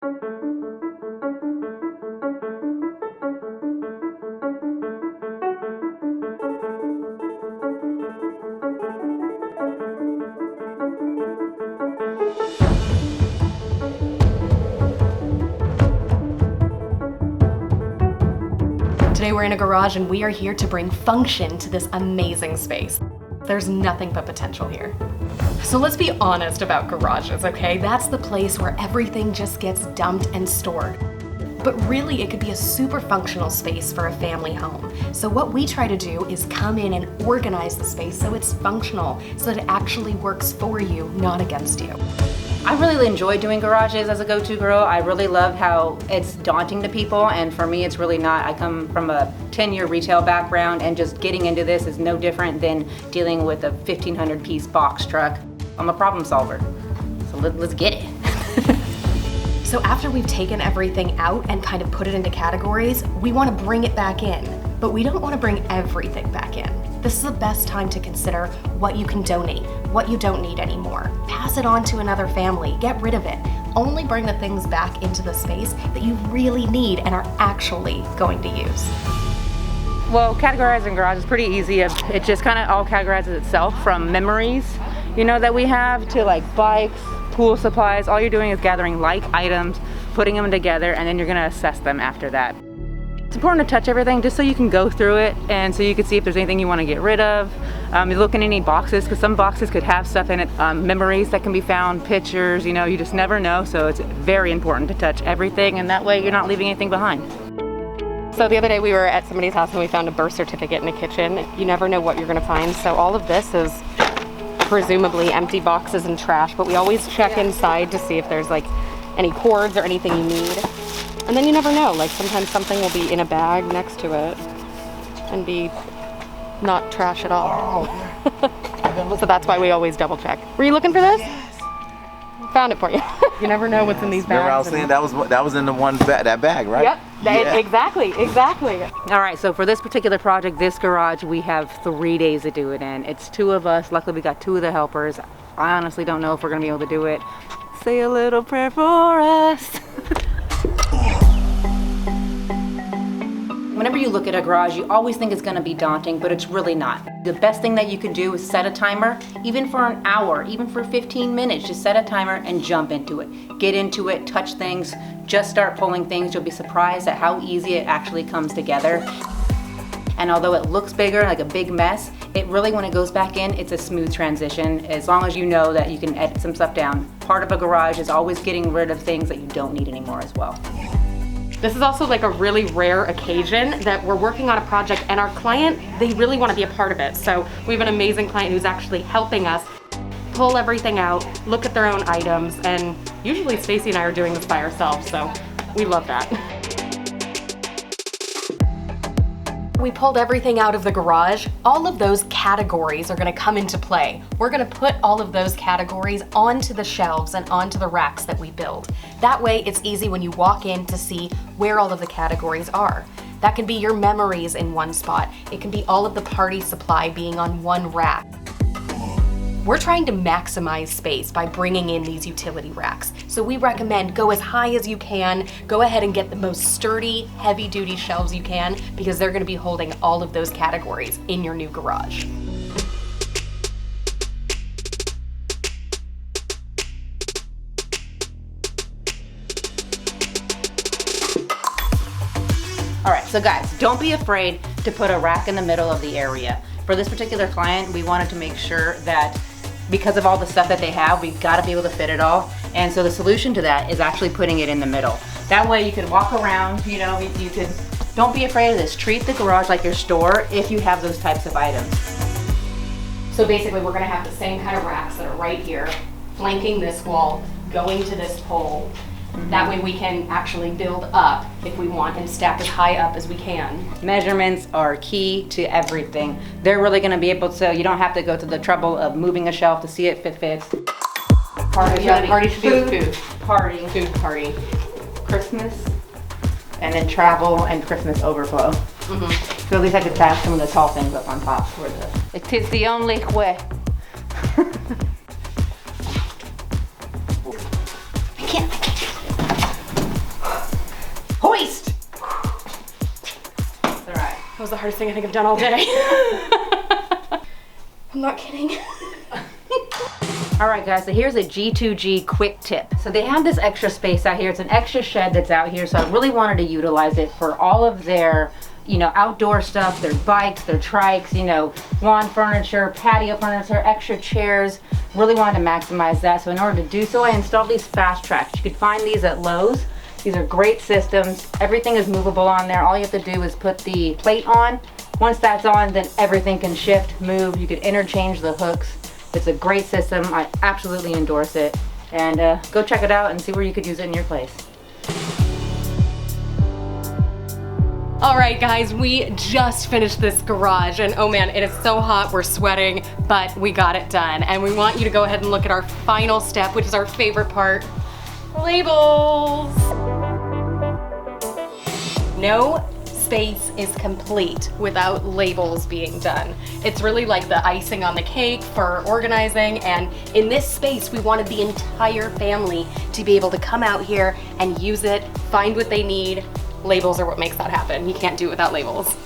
Today we're in a garage and we are here to bring function to this amazing space. There's nothing but potential here. So let's be honest about garages, okay? That's the place where everything just gets dumped and stored. But really, it could be a super functional space for a family home. So what we try to do is come in and organize the space so it's functional, so that it actually works for you, not against you. I really enjoy doing garages as a go-to girl. I really love how it's daunting to people, and for me it's really not. I come from a 10-year retail background, and just getting into this is no different than dealing with a 1,500 piece box truck. I'm a problem solver, so let's get it. So after we've taken everything out and kind of put it into categories, we want to bring it back in, but we don't want to bring everything back in. This is the best time to consider what you can donate, what you don't need anymore. Pass it on to another family, get rid of it. Only bring the things back into the space that you really need and are actually going to use. Well, categorizing garage is pretty easy. It just kind of all categorizes itself, from memories, that we have, to like bikes, pool supplies. All you're doing is gathering like items, putting them together, and then you're gonna assess them after that. It's important to touch everything just so you can go through it and so you can see if there's anything you want to get rid of. You look in any boxes, because some boxes could have stuff in it, memories that can be found, pictures, you just never know. So it's very important to touch everything, and that way you're not leaving anything behind. So the other day we were at somebody's house and we found a birth certificate in a kitchen. You never know what you're gonna find. So all of this is presumably empty boxes and trash, but we always check inside to see if there's like any cords or anything you need. And then you never know, like sometimes something will be in a bag next to it and be not trash at all. So that's why we always double check. Were you looking for this? Found it for you. You never know what's in these bags. Remember I was saying that was in the one that bag, right? Yep, Yeah. exactly. All right, so for this particular project, this garage, we have 3 days to do it in. It's 2 of us. Luckily, we got 2 of the helpers. I honestly don't know if we're gonna be able to do it. Say a little prayer for us. Whenever you look at a garage, you always think it's gonna be daunting, but it's really not. The best thing that you can do is set a timer, even for an hour, even for 15 minutes. Just set a timer and jump into it. Get into it, touch things, just start pulling things. You'll be surprised at how easy it actually comes together. And although it looks bigger, like a big mess, it really, when it goes back in, it's a smooth transition, as long as you know that you can edit some stuff down. Part of a garage is always getting rid of things that you don't need anymore as well. This is also like a really rare occasion that we're working on a project and our client, they really want to be a part of it. So we have an amazing client who's actually helping us pull everything out, look at their own items, and usually Stacy and I are doing this by ourselves, so we love that. We pulled everything out of the garage. All of those categories are gonna come into play. We're gonna put all of those categories onto the shelves and onto the racks that we build. That way it's easy when you walk in to see where all of the categories are. That can be your memories in one spot. It can be all of the party supply being on one rack. We're trying to maximize space by bringing in these utility racks. So we recommend go as high as you can, go ahead and get the most sturdy, heavy-duty shelves you can, because they're gonna be holding all of those categories in your new garage. All right, so guys, don't be afraid to put a rack in the middle of the area. For this particular client, we wanted to make sure that because of all the stuff that they have, we've got to be able to fit it all. And so the solution to that is actually putting it in the middle. That way you can walk around, you can, don't be afraid of this. Treat the garage like your store if you have those types of items. So basically we're gonna have the same kind of racks that are right here, flanking this wall, going to this pole. That way we can actually build up if we want and stack as high up as we can. Measurements are key to everything. They're really gonna be able to, you don't have to go to the trouble of moving a shelf to see if it fits. Party should be food. Party. Food party. Christmas, and then travel and Christmas overflow. So at least I could pass some of the tall things up on top for the, it is the only way. was the hardest thing I think I've done all day. I'm not kidding. All right, guys, so here's a G2G quick tip. So they have this extra space out here. It's an extra shed that's out here, so I really wanted to utilize it for all of their, you know, outdoor stuff, their bikes, their trikes, you know, lawn furniture, patio furniture, extra chairs. Really wanted to maximize that. So in order to do so, I installed these fast tracks. You could find these at Lowe's. These are great systems. Everything is movable on there. All you have to do is put the plate on. Once that's on, then everything can shift, move. You could interchange the hooks. It's a great system. I absolutely endorse it. And go check it out and see where you could use it in your place. All right, guys, we just finished this garage, and oh man, it is so hot, we're sweating, but we got it done. And we want you to go ahead and look at our final step, which is our favorite part, labels. No space is complete without labels being done. It's really like the icing on the cake for organizing, and in this space we wanted the entire family to be able to come out here and use it, find what they need. Labels are what makes that happen. You can't do it without labels.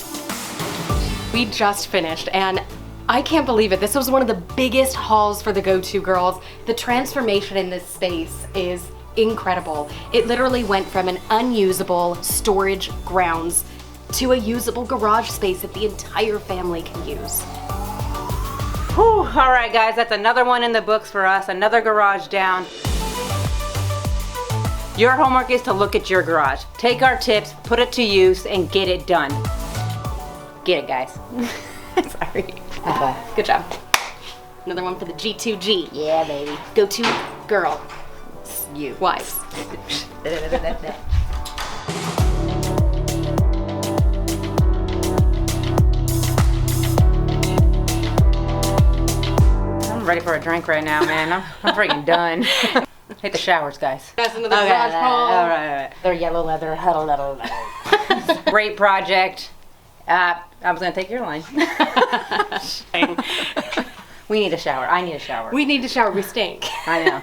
We just finished, and I can't believe it. This was one of the biggest hauls for the Go-To Girls. The transformation in this space is incredible. It literally went from an unusable storage grounds to a usable garage space that the entire family can use. Whew, all right, guys, that's another one in the books for us, another garage down. Your homework is to look at your garage. Take our tips, put it to use, and get it done. Get it, guys. Sorry. High five. Good job. Another one for the G2G. Yeah, baby. Go-To girl. You. Wives. I'm ready for a drink right now, man. I'm freaking done. Hit the showers, guys. That's another garage haul. All right. They're yellow leather, huddle leather. Great project. I was gonna take your line. We need a shower. I need a shower. We need to shower. We stink. I know.